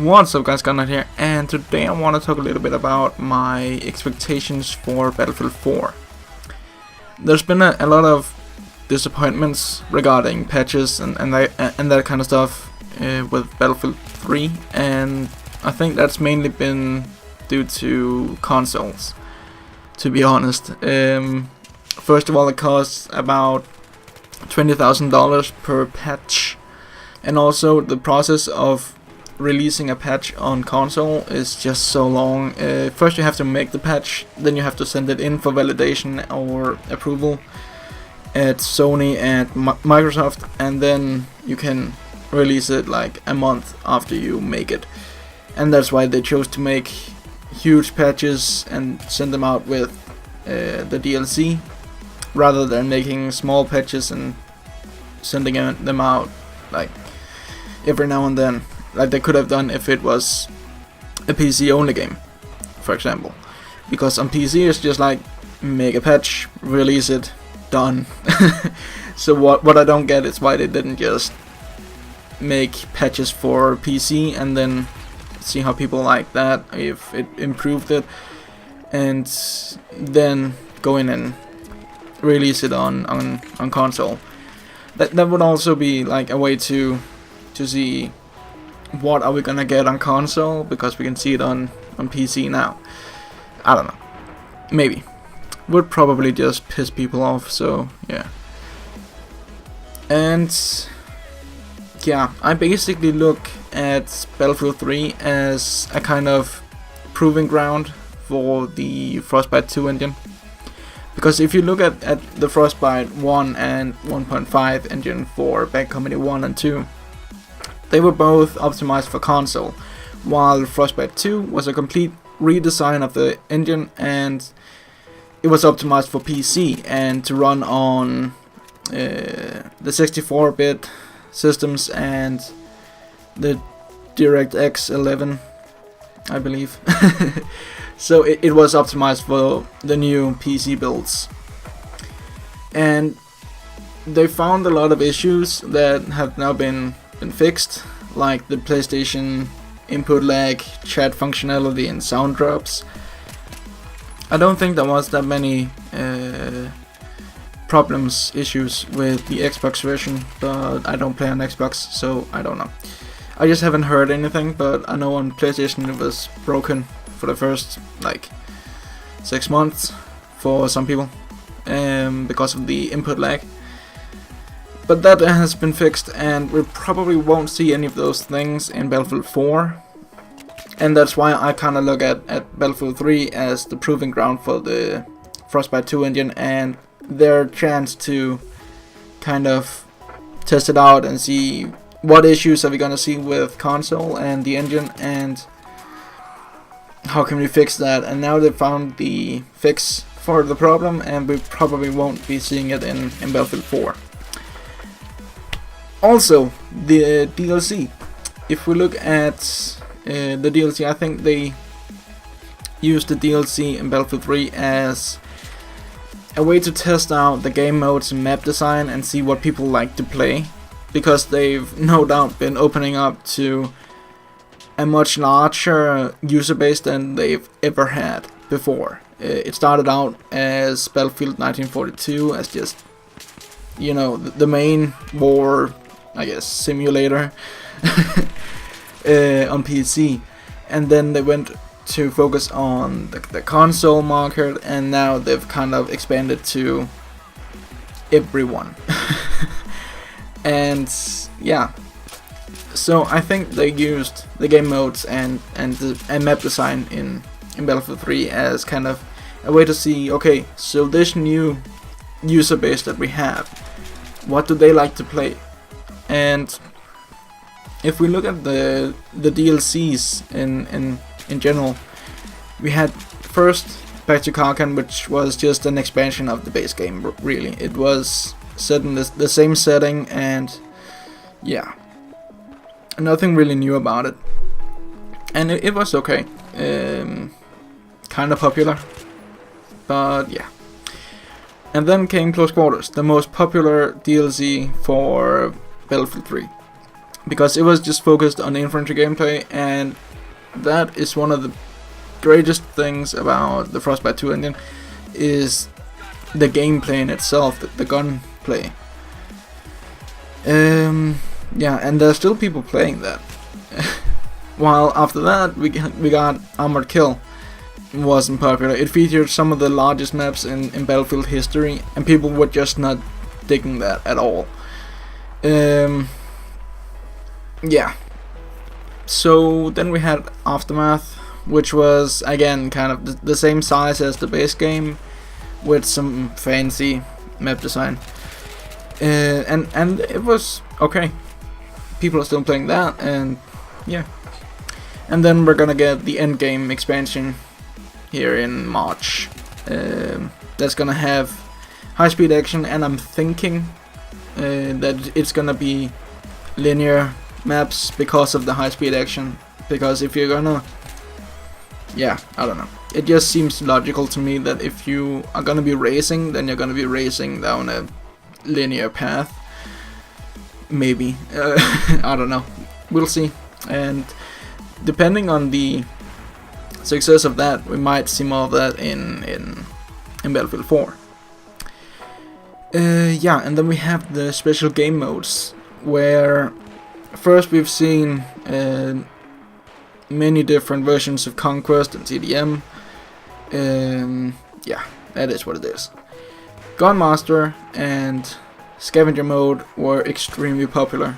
What's up guys, Gunnar here, and today I want to talk a little bit about my expectations for Battlefield 4. There's been a lot of disappointments regarding patches and that kind of stuff with Battlefield 3, and I think that's mainly been due to consoles, to be honest. First of all, it costs about $20,000 per patch, and also the process of releasing a patch on console is just so long. First you have to make the patch, then you have to send it in for validation or approval at Sony and Microsoft, and then you can release it like a month after you make it. And that's why they chose to make huge patches and send them out with the DLC, rather than making small patches and sending them out like every now and then, like they could have done if it was a PC only game, for example. Because on PC it's just like, make a patch, release it, done. So what I don't get is why they didn't just make patches for PC and then see how people like that, if it improved it, and then go in and release it on console. That would also be like a way to see what are we gonna get on console, because we can see it on PC now. I don't know. Maybe. Would probably just piss people off, so yeah. And yeah, I basically look at Battlefield 3 as a kind of proving ground for the Frostbite 2 engine. Because if you look at the Frostbite 1 and 1.5 engine for Bad Company 1 and 2, they were both optimized for console, while Frostbite 2 was a complete redesign of the engine, and it was optimized for PC and to run on the 64-bit systems and the DirectX 11, I believe. So it was optimized for the new PC builds. And they found a lot of issues that have now been fixed, like the PlayStation input lag, chat functionality, and sound drops. I don't think there was that many issues with the Xbox version, but I don't play on Xbox, so I don't know. I just haven't heard anything, but I know on PlayStation it was broken for the first like 6 months for some people, because of the input lag. But that has been fixed, and we probably won't see any of those things in Battlefield 4. And that's why I kind of look at Battlefield 3 as the proving ground for the Frostbite 2 engine, and their chance to kind of test it out and see what issues are we gonna see with console and the engine, and how can we fix that. And now they found the fix for the problem, and we probably won't be seeing it in Battlefield 4. Also, the DLC. If we look at the DLC, I think they used the DLC in Battlefield 3 as a way to test out the game modes and map design and see what people like to play, because they've no doubt been opening up to a much larger user base than they've ever had before. It started out as Battlefield 1942 as just, you know, the main war, I guess, simulator on PC, and then they went to focus on the console market, and now they've kind of expanded to everyone. And yeah, so I think they used the game modes and map design in Battlefield 3 as kind of a way to see, okay, so this new user base that we have, what do they like to play? And if we look at the DLCs in general, we had first Back to Karkan, which was just an expansion of the base game, really. It was set in the same setting, and yeah, nothing really new about it. And it was okay. Kind of popular, but yeah. And then came Close Quarters, the most popular DLC for Battlefield 3. because it was just focused on infantry gameplay, and that is one of the greatest things about the Frostbite 2 engine, is the gameplay in itself, the gunplay. Yeah, and there's still people playing that. While after that we got Armored Kill. It wasn't popular. It featured some of the largest maps in Battlefield history, and people were just not digging that at all. Yeah. So then we had Aftermath, which was again kind of the same size as the base game, with some fancy map design. And it was okay. People are still playing that, and yeah. And then we're gonna get the endgame expansion here in March. That's gonna have high-speed action, and I'm thinking that it's gonna be linear maps because of the high-speed action. Because if you're gonna, yeah, I don't know. It just seems logical to me that if you are gonna be racing, then you're gonna be racing down a linear path. Maybe. I don't know. We'll see. And depending on the success of that, we might see more of that in Battlefield 4. Yeah, and then we have the special game modes, where first we've seen many different versions of Conquest and CDM. Yeah, that is what it is. Gunmaster and Scavenger mode were extremely popular,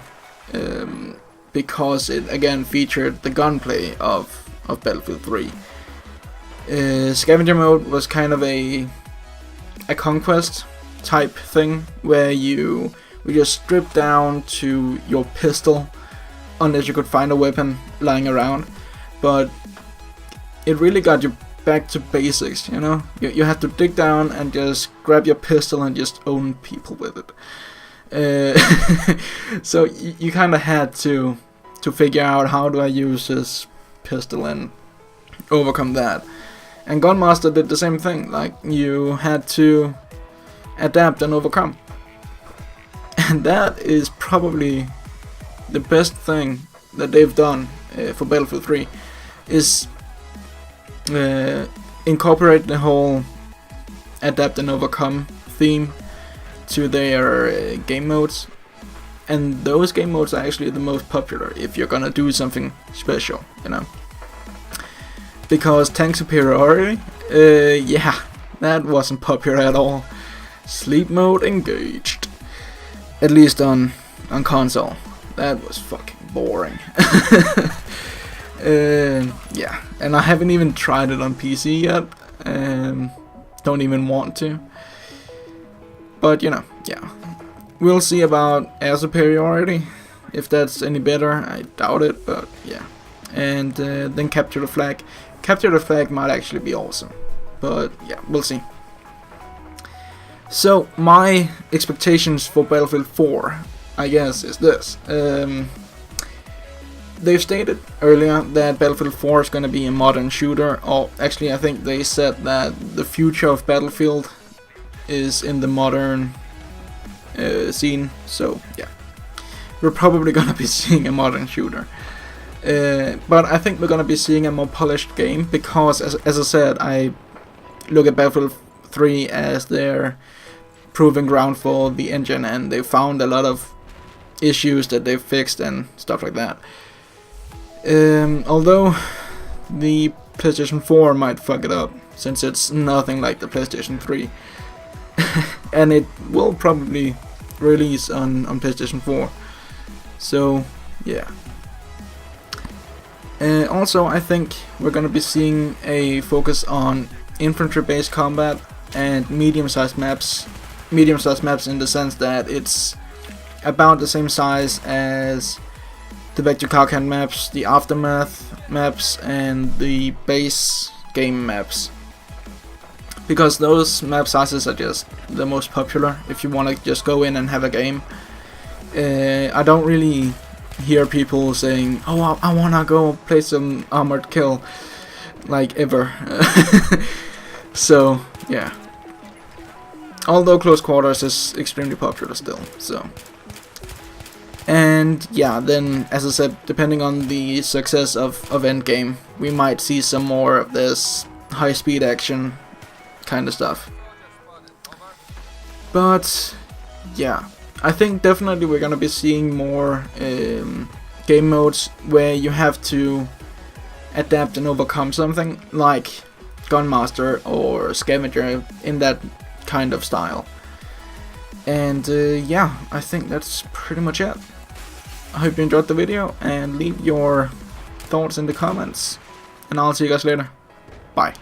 because it again featured the gunplay of Battlefield 3. Scavenger mode was kind of a conquest type thing, where you just strip down to your pistol unless you could find a weapon lying around. But it really got you back to basics, you know? You had to dig down and just grab your pistol and just own people with it. So you kind of had to figure out, how do I use this pistol and overcome that. And Gunmaster did the same thing, like you had to adapt and overcome. And that is probably the best thing that they've done for Battlefield 3, is incorporate the whole adapt and overcome theme to their game modes. And those game modes are actually the most popular if you're gonna do something special, you know. Because tank superiority, yeah, that wasn't popular at all. Sleep mode engaged. At least on console. That was fucking boring. Yeah, and I haven't even tried it on PC yet. Don't even want to. But you know, yeah. We'll see about air superiority, if that's any better. I doubt it, but yeah. And then capture the flag. Capture the flag might actually be awesome, but yeah, we'll see. So my expectations for Battlefield 4, I guess, is this. They've stated earlier that Battlefield 4 is going to be a modern shooter, or actually I think they said that the future of Battlefield is in the modern scene, so yeah. We're probably going to be seeing a modern shooter. But I think we're going to be seeing a more polished game, because as I said, I look at Battlefield 3 as their proving ground for the engine, and they found a lot of issues that they've fixed and stuff like that. Although the PlayStation 4 might fuck it up, since it's nothing like the PlayStation 3. And it will probably release on PlayStation 4. So yeah. Also, I think we're gonna be seeing a focus on infantry-based combat and medium-sized maps. Medium-sized maps in the sense that it's about the same size as the Vector Carcan maps, the Aftermath maps, and the base game maps. Because those map sizes are just the most popular if you want to just go in and have a game. I don't really hear people saying, oh, I wanna go play some Armored Kill, like, ever. So yeah, although close quarters is extremely popular still. So And yeah, then as I said, depending on the success of Endgame, we might see some more of this high speed action kind of stuff. But yeah, I think definitely we're gonna be seeing more game modes where you have to adapt and overcome something, like Gunmaster or Scavenger, in that kind of style. And yeah, I think that's pretty much it. I hope you enjoyed the video, and leave your thoughts in the comments, and I'll see you guys later. Bye.